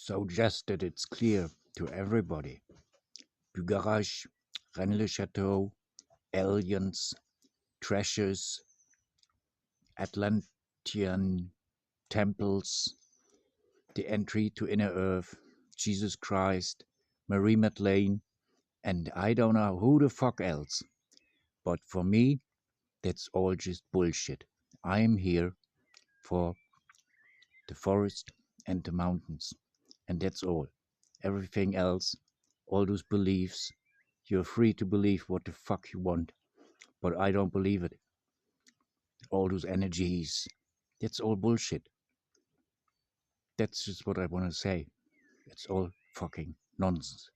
So just that it's clear to everybody. Bugarach&Co, aliens, treasures, Atlantean temples, the entry to inner earth, Jesus Christ, Marie Madeleine, and I don't know who the fuck else. But for me, that's all just bullshit. I am here for the forest and the mountains, and that's all. Everything else, all those beliefs, you're free to believe what the fuck you want, but I don't believe it. All those energies, that's all bullshit. That's just what I want to say. It's all fucking nonsense.